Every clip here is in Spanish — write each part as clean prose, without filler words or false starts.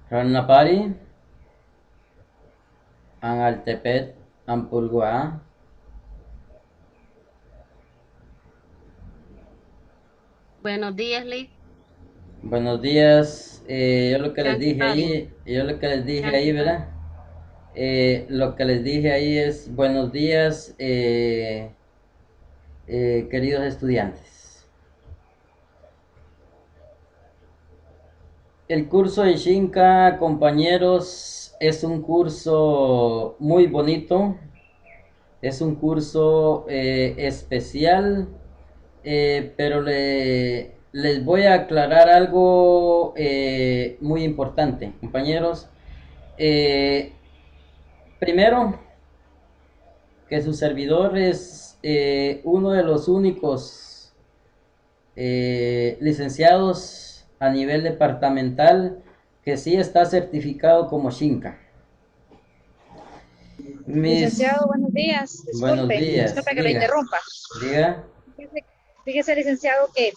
Ranapari, Angaltepet, Ampulgua. Buenos días, Lee. Buenos días. Yo lo que les dije Chancari, ahí, Chancari. ¿verdad? Lo que les dije ahí es buenos días, queridos estudiantes. El curso de Shinka, compañeros, es un curso muy bonito, es un curso especial, pero les voy a aclarar algo muy importante, compañeros. Eh, Primero, que su servidor es uno de los únicos licenciados a nivel departamental que sí está certificado como Shinka. Mis Licenciado, buenos días. buenos días, Disculpe que lo interrumpa. diga. Fíjese, fíjese, licenciado, que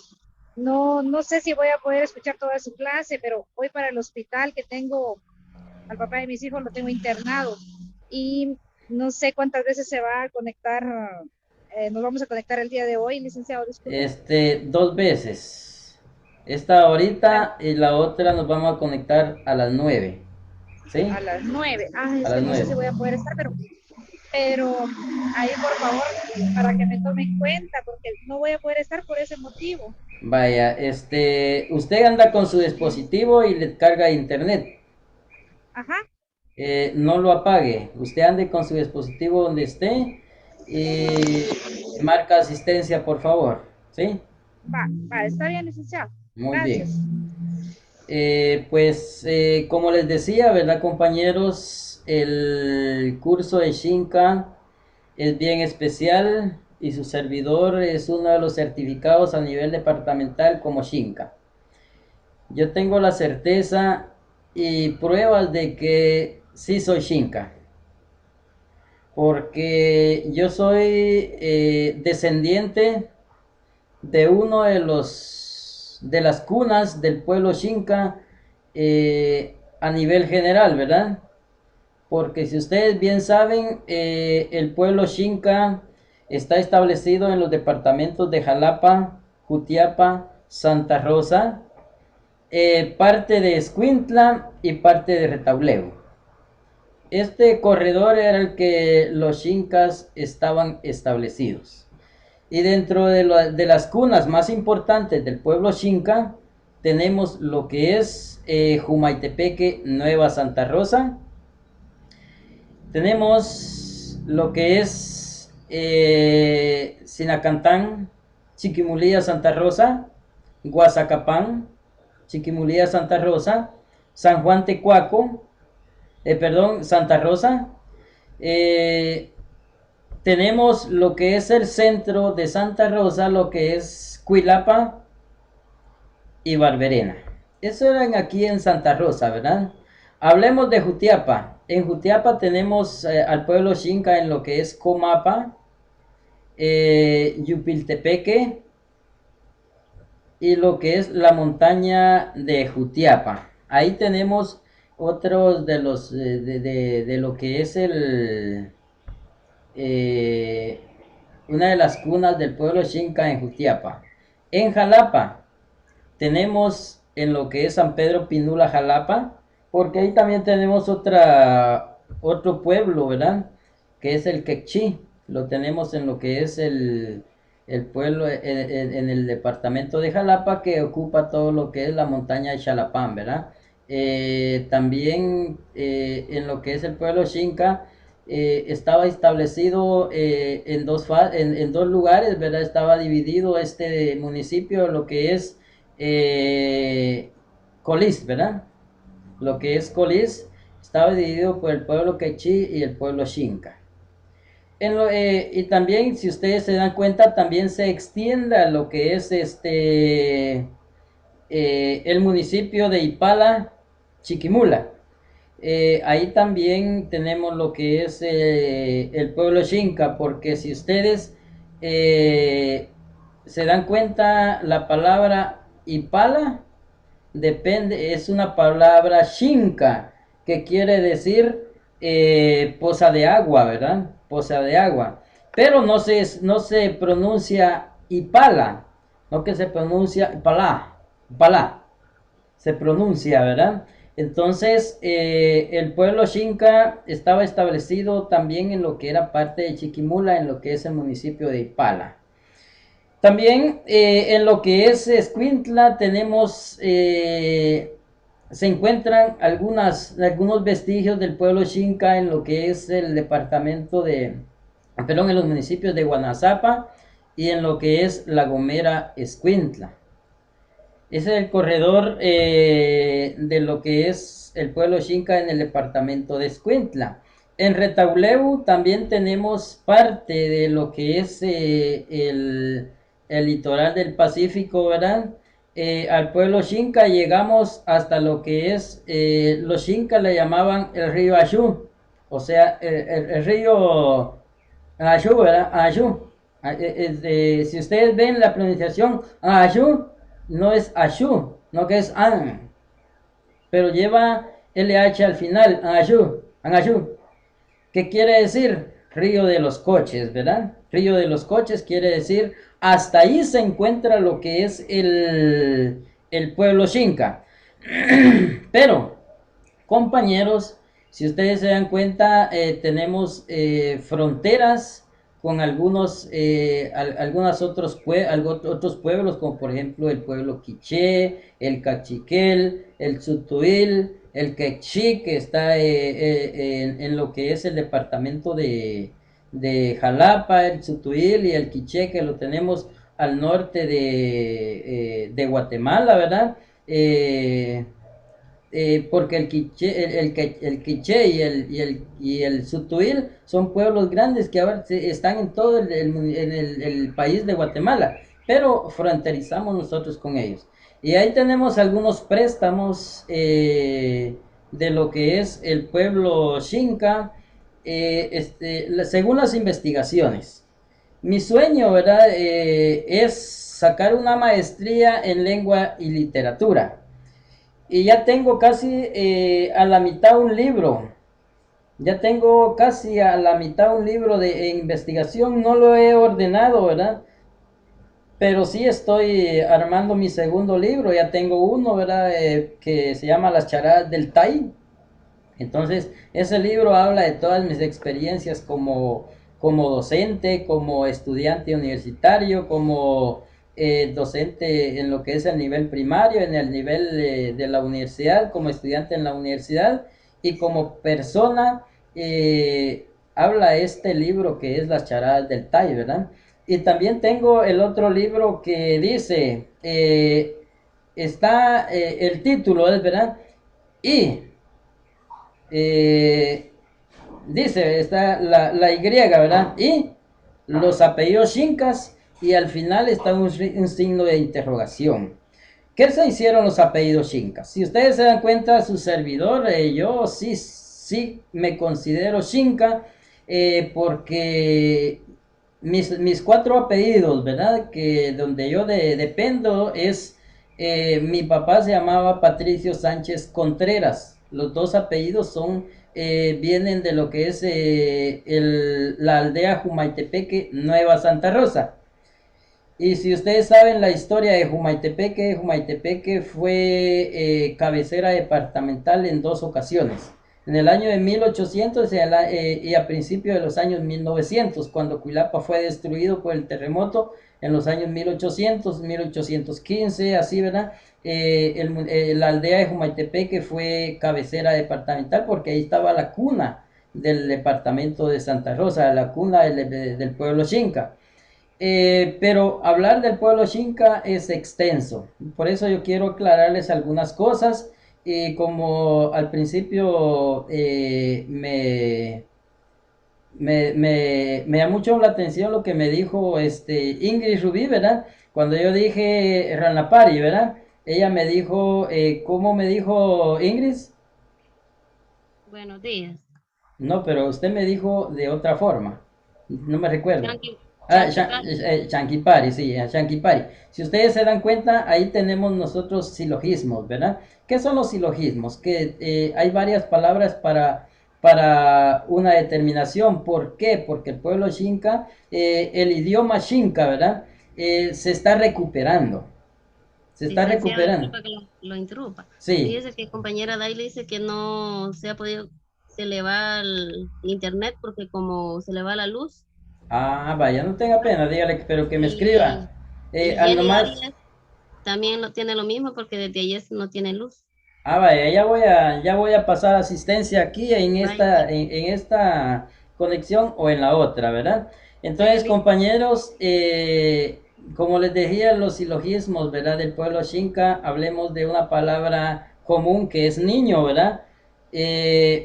no sé si voy a poder escuchar toda su clase, pero voy para el hospital que tengo, al papá de mis hijos lo tengo internado y no sé cuántas veces se va a conectar, nos vamos a conectar el día de hoy, licenciado, disculpe. Dos veces. Esta La- ahorita y la otra nos vamos a conectar a las 9. ¿Sí? a las 9. Ah, A es las que no sé si 9. voy a poder estar, pero ahí por favor, para que me tome en cuenta, porque no voy a poder estar por ese motivo. Vaya, usted anda con su dispositivo y le carga internet. Ajá. No lo apague. Usted ande con su dispositivo donde esté y marca asistencia, por favor. ¿Sí? Va, está bien, licenciado. Muy bien. Gracias. Como les decía, ¿verdad, compañeros? El curso de Shinka es bien especial y su servidor es uno de los certificados a nivel departamental como Shinka. Yo tengo la certeza y pruebas de que sí soy Shinka, porque yo soy descendiente de uno de las cunas del pueblo Xinca a nivel general, ¿verdad? Porque si ustedes bien saben, el pueblo Xinca está establecido en los departamentos de Jalapa, Jutiapa, Santa Rosa, parte de Escuintla y parte de Retauleu. Este corredor era el que los Xincas estaban establecidos. Y dentro de las cunas más importantes del pueblo Xinca, tenemos lo que es Jumaitepeque, Nueva Santa Rosa. Tenemos lo que es Sinacantán, Chiquimulía, Santa Rosa. Guazacapán, Chiquimulía, Santa Rosa. San Juan Tecuaco, perdón, Santa Rosa. Eh, Tenemos lo que es el centro de Santa Rosa, lo que es Cuilapa y Barberena. Eso eran aquí en Santa Rosa, ¿verdad? Hablemos de Jutiapa. En Jutiapa tenemos al pueblo Xinca en lo que es Comapa, Yupiltepeque y lo que es la montaña de Jutiapa. Ahí tenemos otros de los de lo que es eh, una de las cunas del pueblo Xinca en Jutiapa. En Jalapa tenemos en lo que es San Pedro Pinula, Jalapa, porque ahí también tenemos otro pueblo, ¿verdad? Que es el Quechí. Lo tenemos en lo que es el pueblo en el departamento de Jalapa que ocupa todo lo que es la montaña de Chalapán, ¿verdad? También en lo que es el pueblo Xinca estaba establecido en dos lugares, ¿verdad? Estaba dividido este municipio, lo que es eh, Colís, ¿verdad? Lo que es Colís estaba dividido por el pueblo quechí y el pueblo xinca. Y también, si ustedes se dan cuenta, también se extiende a lo que es el municipio de Ipala, Chiquimula. Ahí también tenemos lo que es el pueblo Xinca, porque si ustedes eh, se dan cuenta, la palabra Ipala depende, es una palabra xinca, que quiere decir poza de agua, ¿verdad? Poza de agua. Pero no se pronuncia Ipala, no que se pronuncia Ipalá, Ipalá, se pronuncia, ¿verdad? Entonces, el pueblo xinca estaba establecido también en lo que era parte de Chiquimula, en lo que es el municipio de Ipala. También en lo que es Escuintla tenemos, se encuentran algunos vestigios del pueblo Xinca en lo que es el departamento de, perdón, en los municipios de Guanazapa y en lo que es La Gomera, Escuintla. Ese es el corredor de lo que es el pueblo Xinca en el departamento de Escuintla. En Retauleu también tenemos parte de lo que es el litoral del Pacífico, ¿verdad? Al pueblo Xinca llegamos hasta lo que es, los Xinca le llamaban el río Ayú, o sea, el río Ayú, ¿verdad? Ayú. Si ustedes ven la pronunciación Ayú, no es Ayú, no que es An, pero lleva LH al final, Ayú, Ayú. ¿Qué quiere decir? Río de los coches, ¿verdad? Río de los coches quiere decir, hasta ahí se encuentra lo que es el pueblo Xinca. Pero, compañeros, si ustedes se dan cuenta, tenemos fronteras con algunos otros pueblos, como por ejemplo el pueblo Quiché, el Cachiquel, el Tzutuil, el Quechí, que está en lo que es el departamento de Jalapa, el Tzutuil y el Quiché, que lo tenemos al norte de Guatemala, ¿verdad? Porque el Quiché y el Sutuil son pueblos grandes que ahora están en todo el país de Guatemala, pero fronterizamos nosotros con ellos. Y ahí tenemos algunos préstamos de lo que es el pueblo Xinca, según las investigaciones. Mi sueño, ¿verdad? Es sacar una maestría en lengua y literatura. Y ya tengo casi a la mitad un libro. Ya tengo casi a la mitad un libro de investigación. No lo he ordenado, ¿verdad? Pero sí estoy armando mi segundo libro. Ya tengo uno, ¿verdad? Que se llama Las charadas del Tai. Entonces, ese libro habla de todas mis experiencias como docente, como estudiante universitario, como docente en lo que es el nivel primario, en el nivel de la universidad, como estudiante en la universidad y como persona. Habla este libro que es Las charadas del Tai, ¿verdad? Y también tengo el otro libro que dice, el título es, ¿verdad? Y eh, dice, está la Y, ¿verdad? Y los apellidos incas y al final está un signo de interrogación. ¿Qué se hicieron los apellidos incas? Si ustedes se dan cuenta, su servidor, yo sí me considero xinca porque mis cuatro apellidos, ¿verdad? Que donde yo dependo es, mi papá se llamaba Patricio Sánchez Contreras. Los dos apellidos vienen de lo que es la aldea Jumaitepeque, Nueva Santa Rosa. Y si ustedes saben la historia de Jumaitepeque, Jumaitepeque fue cabecera departamental en dos ocasiones. En el año de 1800 y a principios de los años 1900, cuando Cuilapa fue destruido por el terremoto en los años 1800, 1815, así, ¿verdad? La aldea de Jumaitepeque fue cabecera departamental porque ahí estaba la cuna del departamento de Santa Rosa, la cuna del pueblo Xinca. Pero hablar del pueblo Xinca es extenso, por eso yo quiero aclararles algunas cosas. Y como al principio me da mucho la atención lo que me dijo Ingrid Rubí, ¿verdad? Cuando yo dije Ranapari, ¿verdad? Ella me dijo, ¿cómo me dijo Ingrid? Buenos días. No, pero usted me dijo de otra forma, no me recuerdo. Chanquipari. Chanquipari, sí, Chanquipari. Si ustedes se dan cuenta, ahí tenemos nosotros silogismos, ¿verdad? ¿Qué son los silogismos? Que hay varias palabras para una determinación. ¿Por qué? Porque el pueblo xinca, el idioma xinca, ¿verdad? Se está recuperando. Se está Licenciado, recuperando. disculpa que lo interrumpa. Sí. Fíjese que compañera Daily dice que no se ha podido, se le va el internet porque como se le va la luz. Ah, vaya, no tenga pena, dígale, pero que me escriba. Y, y Al Jenny nomás. Arias también lo tiene lo mismo porque desde ayer no tiene luz. Ah, vaya, ya voy a pasar asistencia aquí Vaya, en esta conexión o en la otra, ¿verdad? vaya Entonces, listo. compañeros, como les decía, los silogismos, ¿verdad? Del pueblo xinca, hablemos de una palabra común que es niño, ¿verdad?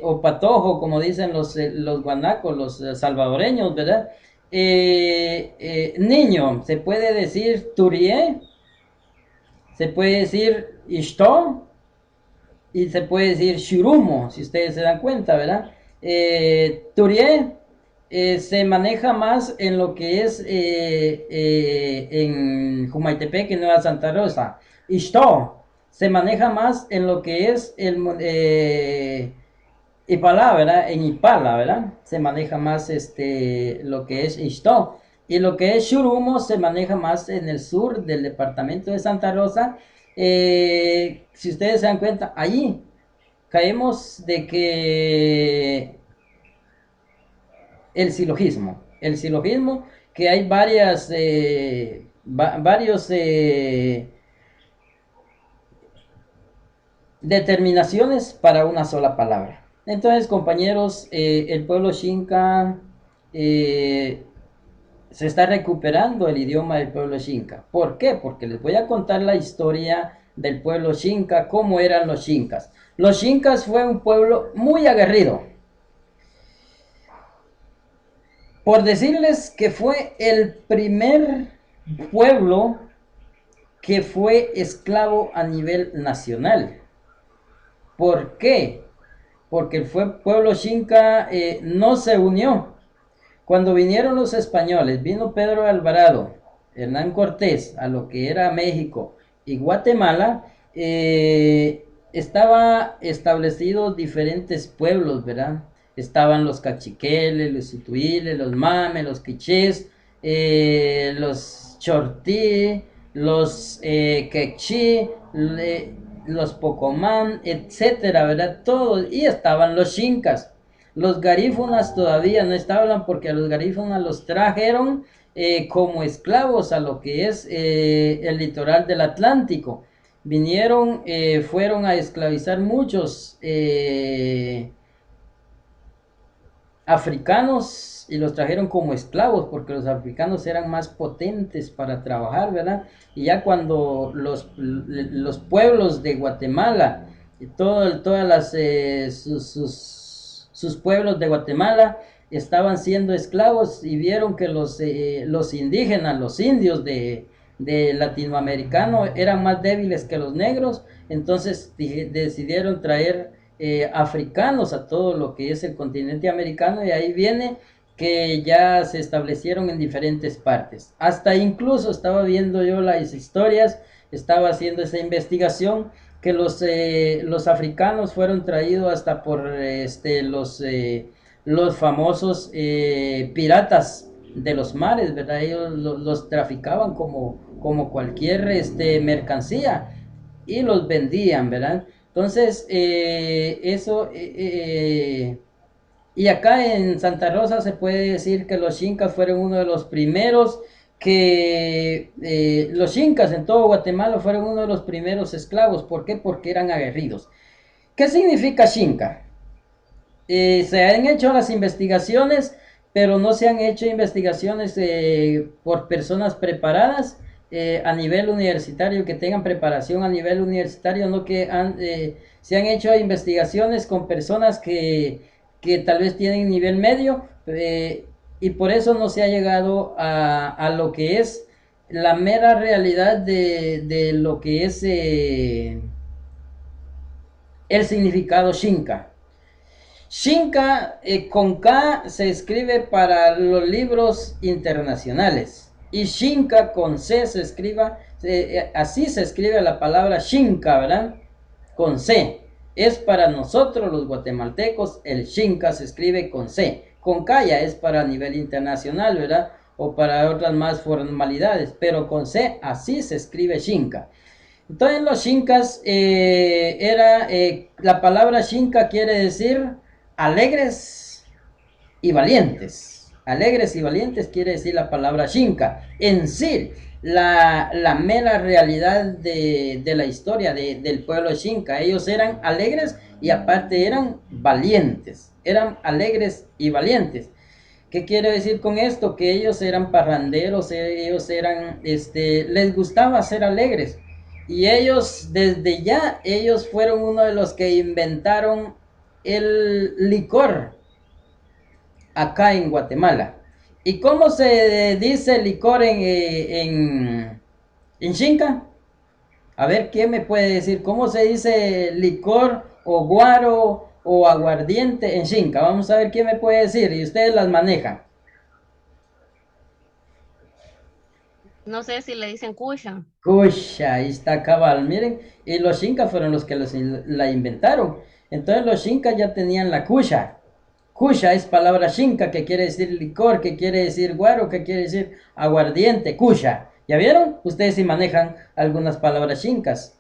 O patojo, como dicen los guanacos, los salvadoreños, ¿verdad? Niño, se puede decir turie, se puede decir ishto, y se puede decir Shurumo, si ustedes se dan cuenta, ¿verdad? Turie se maneja más en lo que es en Jumaitepec, en Nueva Santa Rosa. Ishto se maneja más en lo que es Ipalá, ¿verdad? En Ipala, ¿verdad? Se maneja más lo que es Ixtó. Y lo que es Churumo se maneja más en el sur del departamento de Santa Rosa. Si ustedes se dan cuenta, allí caemos de que el silogismo, que hay varios determinaciones para una sola palabra. Entonces, compañeros, el pueblo xinca eh, se está recuperando el idioma del pueblo xinca. ¿Por qué? Porque les voy a contar la historia del pueblo xinca, cómo eran los xincas. Los xincas fue un pueblo muy aguerrido. Por decirles que fue el primer pueblo que fue esclavo a nivel nacional. ¿Por qué? Porque el pueblo xinca no se unió. Cuando vinieron los españoles, vino Pedro Alvarado, Hernán Cortés, a lo que era México y Guatemala, estaba establecidos diferentes pueblos, ¿verdad? Estaban los cachiqueles, los situiles, los mames, los quichés, los chortí, los quechí, los pocomán, etcétera, ¿verdad? Todos, y estaban los xincas. Los garífunas todavía no estaban porque a los garífunas los trajeron como esclavos a lo que es el litoral del Atlántico. Vinieron, fueron a esclavizar muchos africanos y los trajeron como esclavos porque los africanos eran más potentes para trabajar, ¿verdad? Y ya cuando los pueblos de Guatemala y todas sus pueblos de Guatemala estaban siendo esclavos y vieron que los indígenas, los indios de latinoamericano eran más débiles que los negros, entonces decidieron traer africanos a todo lo que es el continente americano y ahí viene que ya se establecieron en diferentes partes. Hasta incluso estaba viendo yo las historias, estaba haciendo esa investigación que los africanos fueron traídos hasta por los famosos piratas de los mares, ¿verdad? Ellos los traficaban como cualquier mercancía y los vendían, ¿verdad? Entonces, y acá en Santa Rosa se puede decir que los incas fueron uno de los primeros los incas en todo Guatemala fueron uno de los primeros esclavos. ¿Por qué? Porque eran aguerridos. ¿Qué significa xinca? Se han hecho las investigaciones, pero no se han hecho investigaciones por personas preparadas a nivel universitario, que tengan preparación a nivel universitario, no que se han hecho investigaciones con personas que tal vez tienen nivel medio y por eso no se ha llegado a lo que es la mera realidad de lo que es el significado xinca. Shinka con K se escribe para los libros internacionales y Shinka con C se escriba, así se escribe la palabra Shinka, ¿verdad? Con C. Es para nosotros los guatemaltecos, el Shinka se escribe con C. Con K ya es para nivel internacional, ¿verdad? O para otras más formalidades, pero con C así se escribe Shinka. Entonces los Shinkas la palabra Shinka quiere decir alegres y valientes. Alegres y valientes quiere decir la palabra Shinka. En sí, la mera realidad de la historia del pueblo Shinka. Ellos eran alegres y aparte eran valientes. Eran alegres y valientes. ¿Qué quiero decir con esto? Que ellos eran parranderos, ellos eran, les gustaba ser alegres. Y ellos, desde ya, ellos fueron uno de los que inventaron el licor acá en Guatemala. ¿Y cómo se dice licor en Xinca? A ver, ¿quién me puede decir cómo se dice licor o guaro o aguardiente en Xinca? Vamos a ver quién me puede decir y ustedes las manejan. No sé si le dicen cuya. Cusha, ahí está cabal, miren, y los incas fueron los que la inventaron. Entonces los incas ya tenían la cusha. Cusha es palabra xinca que quiere decir licor, que quiere decir guaro, que quiere decir aguardiente, cusha. ¿Ya vieron? Ustedes sí manejan algunas palabras xincas.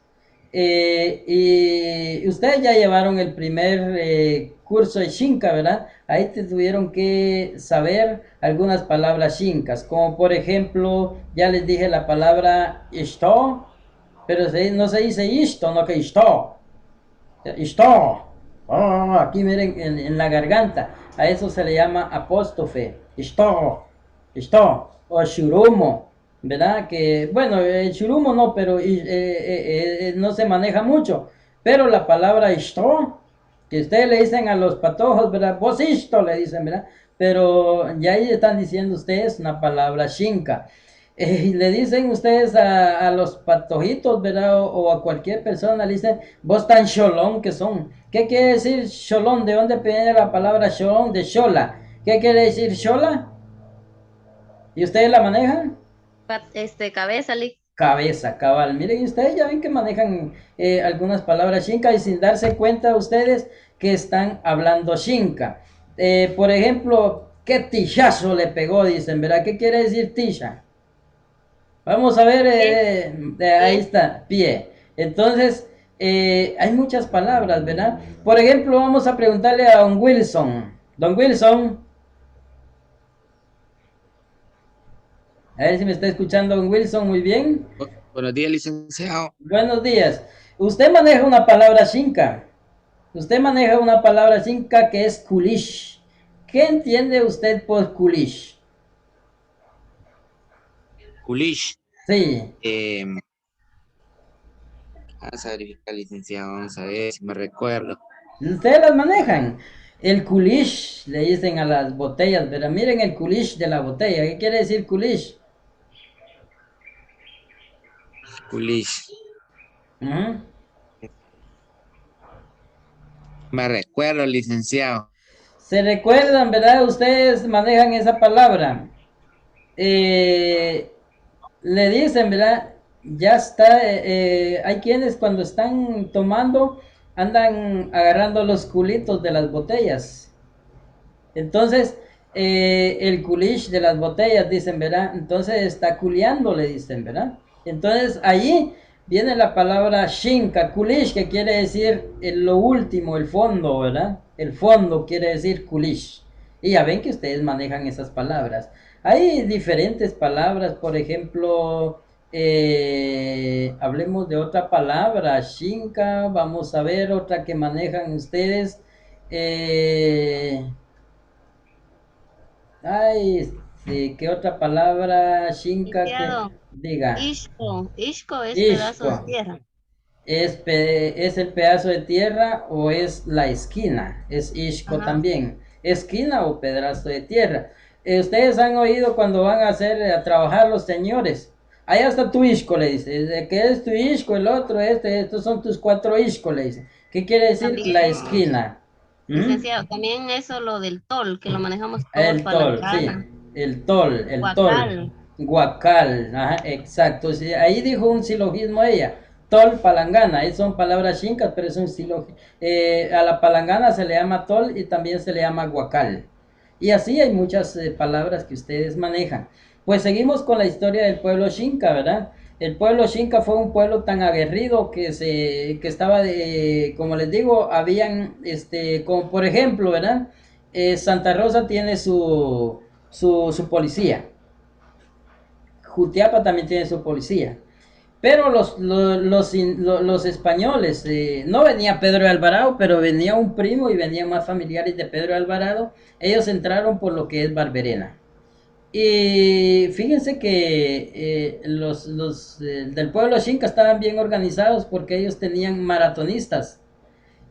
Y ustedes ya llevaron el primer curso de Xinca, ¿verdad? Ahí te tuvieron que saber algunas palabras xincas, como por ejemplo, ya les dije la palabra isto, pero no se dice isto, no que isto. Isto. Oh, aquí miren en la garganta, a eso se le llama apóstrofe. Isto, isto, o churumo. ¿Verdad? Que, bueno, el churumo no, pero no se maneja mucho. Pero la palabra isto, que ustedes le dicen a los patojos, ¿verdad? Vos isto le dicen, ¿verdad? Pero ya ahí están diciendo ustedes una palabra xinca. Y le dicen ustedes a los patojitos, ¿verdad? O a cualquier persona, le dicen, vos tan cholón que son. ¿Qué quiere decir cholón? ¿De dónde viene la palabra cholón? De chola. ¿Qué quiere decir chola? ¿Y ustedes la manejan? Cabeza, Cabeza, cabal. Miren, ustedes ya ven que manejan algunas palabras xinca y sin darse cuenta ustedes que están hablando xinca. Por ejemplo, ¿qué tichazo le pegó? Dicen, ¿verdad? ¿Qué quiere decir tisha? Vamos a ver, pie, ahí pie. está, pie. Entonces, hay muchas palabras, ¿verdad? Por ejemplo, vamos a preguntarle a don Wilson. Don Wilson, a ver si me está escuchando don Wilson muy bien. Buenos días, licenciado. Buenos días. Usted maneja una palabra xinca. Usted maneja una palabra xinca que es kulish. ¿Qué entiende usted por kulish? Kulish. Sí. Vamos a verificar, licenciado. Vamos a ver si me recuerdo. Ustedes las manejan. El kulish, le dicen a las botellas, pero miren el kulish de la botella. ¿Qué quiere decir kulish? Kulish. Ujú. Me recuerdo, licenciado. Se recuerdan, ¿verdad? Ustedes manejan esa palabra. Le dicen, ¿verdad? Ya está. Hay quienes cuando están tomando andan agarrando los culitos de las botellas. Entonces, el culish de las botellas, dicen, ¿verdad? Entonces está culiando, le dicen, ¿verdad? Entonces, allí viene la palabra shinka, kulish, que quiere decir lo último, el fondo, ¿verdad? El fondo quiere decir kulish. Y ya ven que ustedes manejan esas palabras. Hay diferentes palabras, por ejemplo, hablemos de otra palabra, shinka, vamos a ver otra que manejan ustedes. Eh, Ay, sí, ¿qué otra palabra shinka que Licenciado, diga? Ishko es pedazo Ishko. de tierra. ¿Es el pedazo de tierra o es la esquina? Es ishko Ajá. también. ¿Esquina o pedazo de tierra? Ustedes han oído cuando van a hacer, a trabajar los señores. Allá está tu ishko, le dice. ¿Qué es tu ishko? El otro, estos son tus 4 ishko, le dice. ¿Qué quiere decir? La También, esquina. ¿Mm? licenciado, también eso lo del tol, que lo manejamos tol, El tol, sí, palangana, el tol, guacal. guacal, ajá, exacto. Sí, ahí dijo un silogismo ella, tol, palangana, ahí son palabras chincas, pero es un silogismo. A la palangana se le llama tol y también se le llama guacal. Y así hay muchas palabras que ustedes manejan. Pues seguimos con la historia del pueblo Xinca, ¿verdad? El pueblo Xinca fue un pueblo tan aguerrido que estaba como les digo, habían, como por ejemplo, ¿verdad? Santa Rosa tiene su policía. Jutiapa también tiene su policía. Pero los españoles, no venía Pedro de Alvarado, pero venía un primo y venían más familiares de Pedro de Alvarado. Ellos entraron por lo que es Barberena. Y fíjense que los del pueblo Xinca estaban bien organizados porque ellos tenían maratonistas.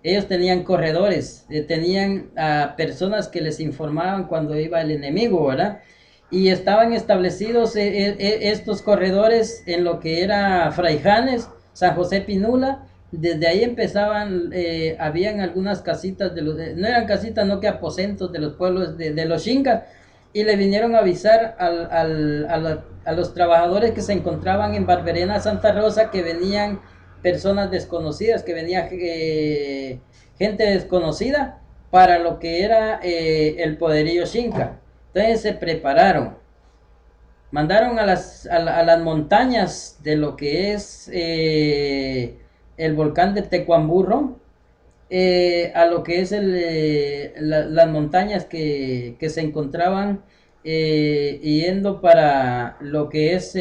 Ellos tenían corredores, tenían a personas que les informaban cuando iba el enemigo, ¿verdad? Y estaban establecidos estos corredores en lo que era Fraijanes, San José Pinula. Desde ahí empezaban, habían algunas casitas, no eran casitas, no que aposentos de los pueblos de los Xinca. Y le vinieron a avisar a los trabajadores que se encontraban en Barberena, Santa Rosa, que venían personas desconocidas, que venía gente desconocida para lo que era el poderío Xinca. Entonces se prepararon, mandaron a las montañas de lo que es el volcán de Tecuamburro, a lo que es las montañas que se encontraban yendo para lo que es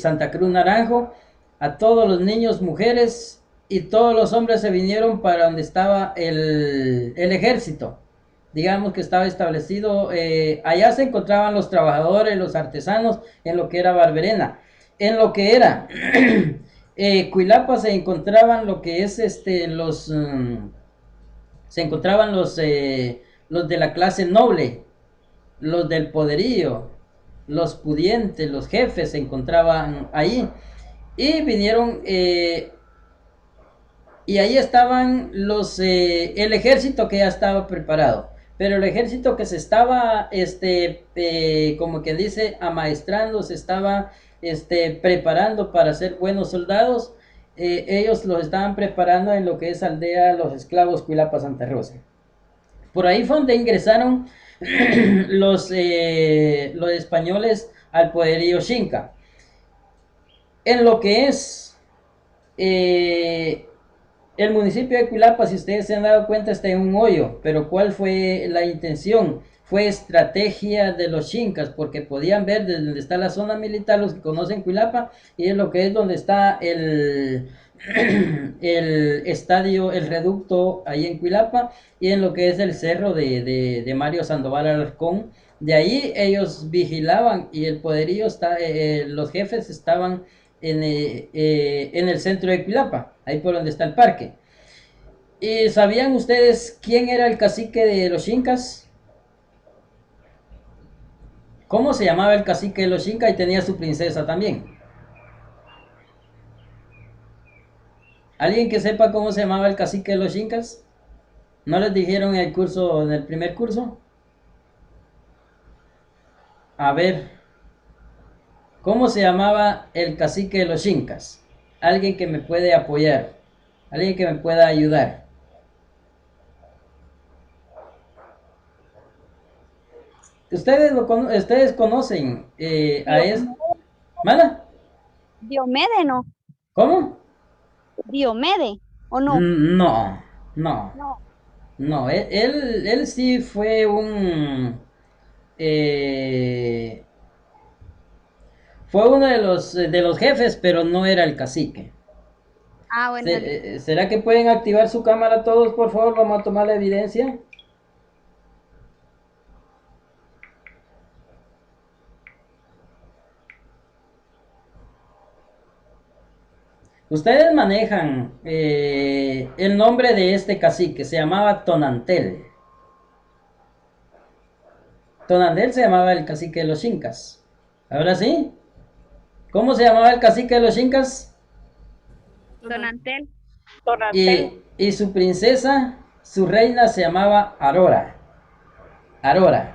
Santa Cruz Naranjo, a todos los niños, mujeres y todos los hombres se vinieron para donde estaba el ejército. Digamos que estaba establecido, allá se encontraban los trabajadores, los artesanos, en lo que era Barberena. En lo que era Cuilapa se encontraban lo que es se encontraban los de la clase noble, los del poderío, los pudientes, los jefes se encontraban ahí. Y vinieron, y ahí estaban el ejército que ya estaba preparado. Pero el ejército que se estaba, como que dice, amaestrando, se estaba preparando para ser buenos soldados, ellos los estaban preparando en lo que es aldea Los Esclavos Cuilapa Santa Rosa. Por ahí fue donde ingresaron los españoles al poderío Xinca. En lo que es eh, el municipio de Cuilapa, si ustedes se han dado cuenta, está en un hoyo. Pero ¿cuál fue la intención? Fue estrategia de los chincas, porque podían ver desde donde está la zona militar, los que conocen Cuilapa, y es lo que es donde está el estadio, el reducto ahí en Cuilapa, y en lo que es el cerro de Mario Sandoval Alarcón. De ahí ellos vigilaban y el poderío está, los jefes estaban en el centro de Cuilapa, ahí por donde está el parque. ¿Y sabían ustedes quién era el cacique de los Incas? ¿Cómo se llamaba el cacique de los Incas? Y tenía su princesa también. ¿Alguien que sepa cómo se llamaba el cacique de los Incas? ¿No les dijeron en el curso, en el primer curso? A ver, ¿cómo se llamaba el cacique de los Incas? Alguien que me puede apoyar, alguien que me pueda ayudar. Ustedes conocen a este. Diomedes, ¿Mala? Diomede, ¿no? ¿Cómo? Diomede, ¿o no? No, no, No. no. Él sí fue eh, fue uno de los jefes, pero no era el cacique. Ah, bueno, ¿Será que pueden activar su cámara todos, por favor? Vamos a tomar la evidencia. Ustedes manejan el nombre de este cacique, se llamaba Tonantel. Tonantel se llamaba el cacique de los Incas. ¿Ahora sí? ¿Cómo se llamaba el cacique de los Incas? Don Antel. Y su princesa, su reina se llamaba Aurora. Aurora.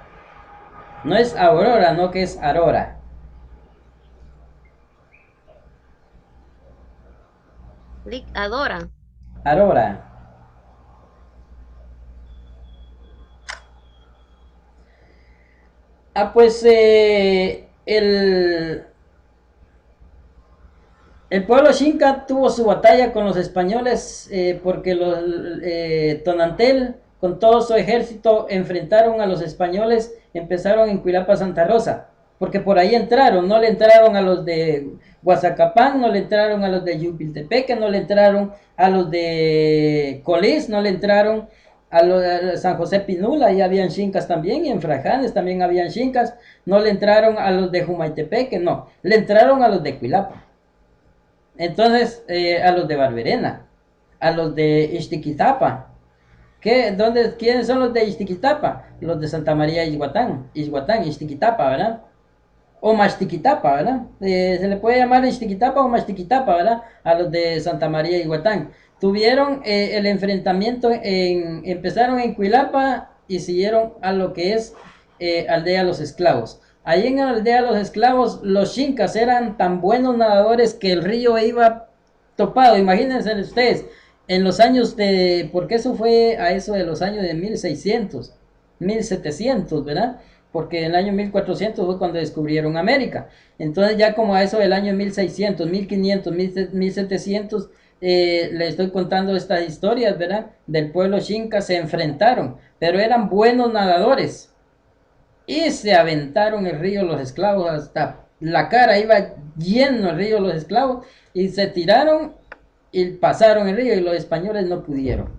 No es Aurora, no, que es Aurora. Adora. Aurora. Pues el pueblo Xinca tuvo su batalla con los españoles porque Tonantel con todo su ejército enfrentaron a los españoles, empezaron en Cuilapa, Santa Rosa, porque por ahí entraron, no le entraron a los de Guazacapán, no le entraron a los de Yupiltepeque, no le entraron a los de Colís, no le entraron a los de San José Pinula, ahí habían Xincas también, y en Frajanes también habían Xincas, no le entraron a los de Jumaitepeque, no, le entraron a los de Cuilapa. Entonces, a los de Barberena, a los de Ixtiquitapa. ¿Quiénes son los de Ixtiquitapa? Los de Santa María Ixhuatán, Ixtiquitapa, ¿verdad? O Maxtiquitapa, ¿verdad? Se le puede llamar Ixtiquitapa o Maxtiquitapa, ¿verdad? A los de Santa María Ixhuatán. Tuvieron el enfrentamiento, empezaron en Cuilapa y siguieron a lo que es Aldea Los Esclavos. Ahí en la Aldea Los Esclavos, los Xincas eran tan buenos nadadores que el río iba topado. Imagínense ustedes, en los años porque eso fue a eso de los años de 1600, 1700, ¿verdad? Porque en el año 1400 fue cuando descubrieron América. Entonces ya como a eso del año 1600, 1500, 1700, le estoy contando estas historias, ¿verdad? Del pueblo Xinca se enfrentaron, pero eran buenos nadadores. Y se aventaron el río Los Esclavos hasta la cara, iba lleno el río Los Esclavos, y se tiraron y pasaron el río y los españoles no pudieron.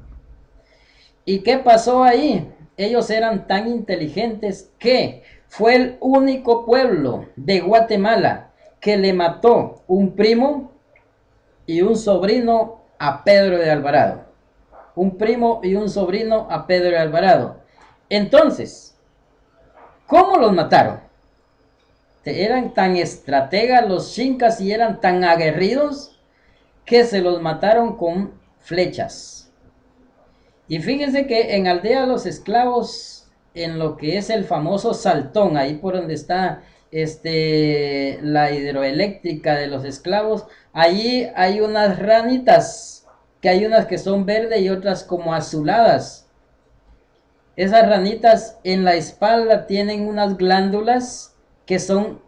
¿Y qué pasó ahí? Ellos eran tan inteligentes que fue el único pueblo de Guatemala que le mató un primo y un sobrino a Pedro de Alvarado. Un primo y un sobrino a Pedro de Alvarado. Entonces, ¿cómo los mataron? Eran tan estrategas los xincas y eran tan aguerridos que se los mataron con flechas. Y fíjense que en Aldea Los Esclavos, en lo que es el famoso Saltón, ahí por donde está la hidroeléctrica de Los Esclavos, allí hay unas ranitas, que hay unas que son verdes y otras como azuladas. Esas ranitas en la espalda tienen unas glándulas que son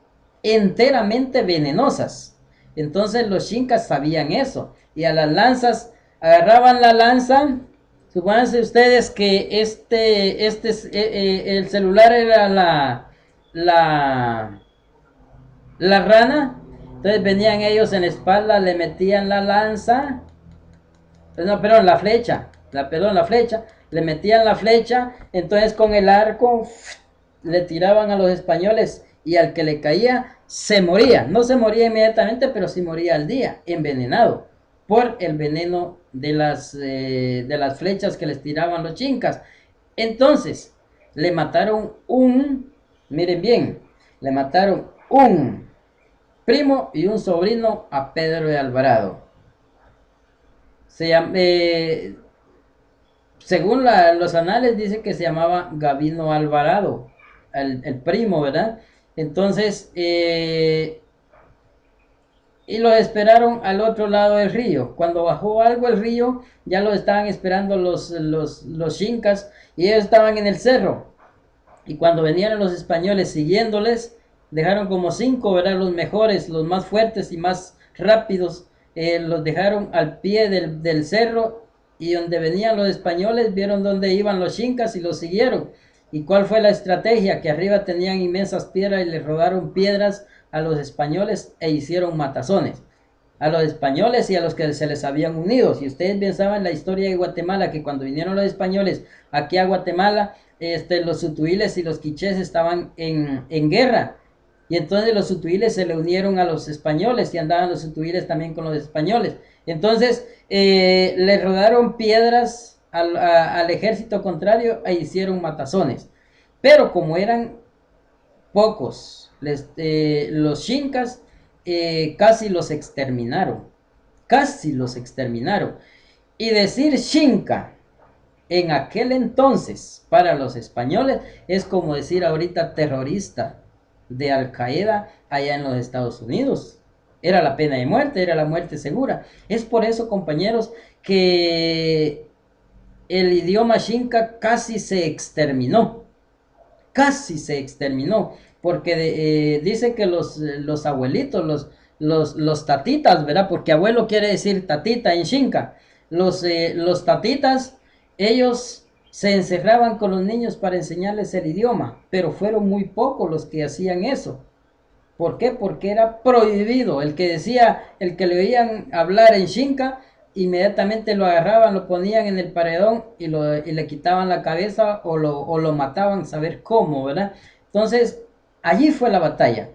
enteramente venenosas. Entonces los xincas sabían eso. Y a las lanzas, agarraban la lanza. Supónganse ustedes que el celular era la rana. Entonces venían ellos en la espalda, le metían la lanza. No, perdón, la flecha. La flecha. Le metían la flecha. Entonces con el arco le tiraban a los españoles. Y al que le caía, se moría. No se moría inmediatamente, pero sí moría al día, envenenado por el veneno de las flechas que les tiraban los xincas. Entonces, le mataron miren bien, le mataron un primo y un sobrino a Pedro de Alvarado. Según los anales dice que se llamaba Gavino Alvarado, el primo, ¿verdad? Entonces, y los esperaron al otro lado del río. Cuando bajó algo el río, ya lo estaban esperando los xincas, y ellos estaban en el cerro. Y cuando venían los españoles siguiéndoles, dejaron como 5, ¿verdad? Los mejores, los más fuertes y más rápidos, los dejaron al pie del cerro, y donde venían los españoles, vieron dónde iban los xincas y los siguieron. ¿Y cuál fue la estrategia? Que arriba tenían inmensas piedras y les rodaron piedras a los españoles e hicieron matazones. A los españoles y a los que se les habían unido. Si ustedes bien saben la historia de Guatemala, que cuando vinieron los españoles aquí a Guatemala, los sutuiles y los quichés estaban en guerra. Y entonces los sutuiles se le unieron a los españoles y andaban los sutuiles también con los españoles. Entonces le rodaron piedras al ejército contrario e hicieron matazones. Pero como eran pocos, los xincas casi los exterminaron. Y decir Xinca en aquel entonces para los españoles es como decir ahorita terrorista de Al Qaeda allá en los Estados Unidos. Era la pena de muerte, era la muerte segura. Es por eso, compañeros, que el idioma Xinca casi se exterminó, porque dice que los abuelitos, los tatitas, ¿verdad? Porque abuelo quiere decir tatita en Xinca. Los tatitas, ellos se encerraban con los niños para enseñarles el idioma, pero fueron muy pocos los que hacían eso. ¿Por qué? Porque era prohibido. El que le oían hablar en Xinca, inmediatamente lo agarraban, lo ponían en el paredón y le quitaban la cabeza o lo mataban, saber cómo, ¿verdad? Entonces, allí fue la batalla.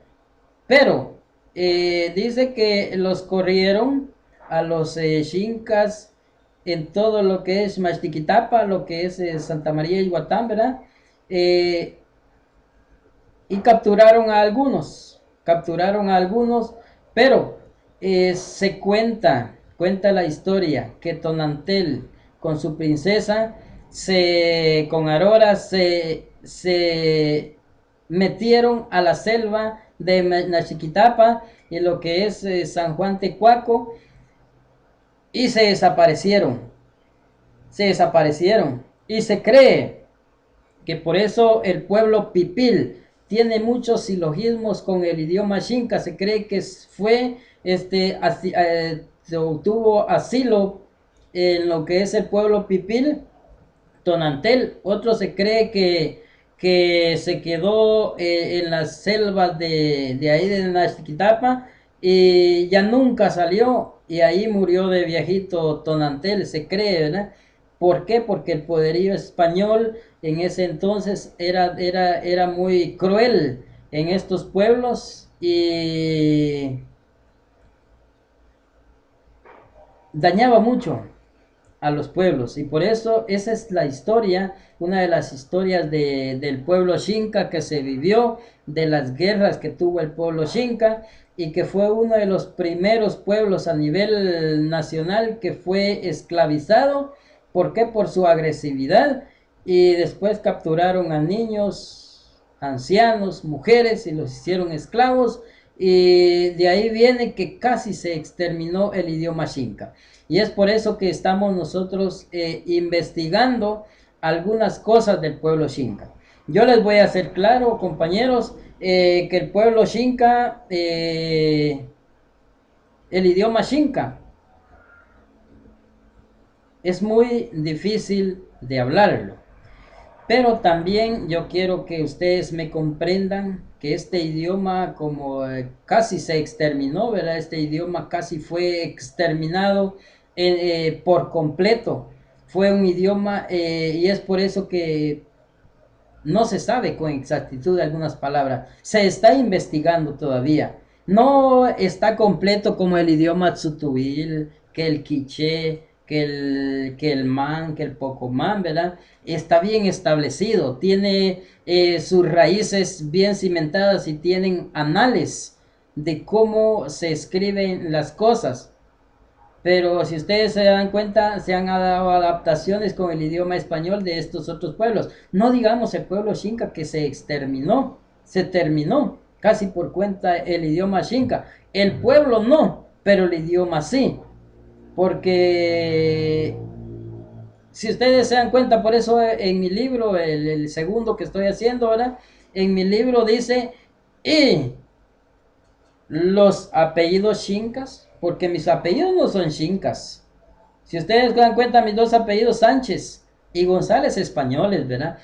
Pero dice que los corrieron a los Xincas en todo lo que es Maxtiquitapa, lo que es Santa María y Huatán, ¿verdad? Y capturaron a algunos, pero cuenta la historia que Tonantel con su princesa, con Aurora, se metieron a la selva de Nachiquitapa y lo que es San Juan Tecuaco y se desaparecieron y se cree que por eso el pueblo Pipil tiene muchos silogismos con el idioma Xinca. Se cree que se obtuvo asilo en lo que es el pueblo Pipil, Tonantel. Otro se cree que se quedó en las selvas de ahí de Naxiquitapa y ya nunca salió y ahí murió de viejito Tonantel, se cree, ¿verdad? ¿Por qué? Porque el poderío español en ese entonces era muy cruel en estos pueblos y dañaba mucho a los pueblos, y por eso esa es la historia, una de las historias del pueblo Xinca que se vivió, de las guerras que tuvo el pueblo Xinca, y que fue uno de los primeros pueblos a nivel nacional que fue esclavizado. ¿Por qué? Por su agresividad, y después capturaron a niños, ancianos, mujeres y los hicieron esclavos, y de ahí viene que casi se exterminó el idioma Xinca. Y es por eso que estamos nosotros investigando algunas cosas del pueblo Xinca. Yo les voy a hacer claro, compañeros, que el pueblo Xinca, el idioma Xinca, es muy difícil de hablarlo. Pero también yo quiero que ustedes me comprendan que este idioma como casi se exterminó, ¿verdad? Este idioma casi fue exterminado por completo. Fue un idioma y es por eso que no se sabe con exactitud algunas palabras. Se está investigando todavía. No está completo como el idioma tzutubil, que el quiché, que el man, que el pocomán, ¿verdad? Está bien establecido, tiene sus raíces bien cimentadas y tienen anales de cómo se escriben las cosas. Pero si ustedes se dan cuenta, se han dado adaptaciones con el idioma español de estos otros pueblos. No digamos el pueblo Xinca que se terminó casi por cuenta el idioma Xinca. El pueblo no, pero el idioma sí. Porque si ustedes se dan cuenta, por eso en mi libro, el segundo que estoy haciendo ahora, en mi libro dice, y los apellidos Xincas, porque mis apellidos no son Xincas. Si ustedes se dan cuenta, mis dos apellidos Sánchez y González españoles, ¿verdad?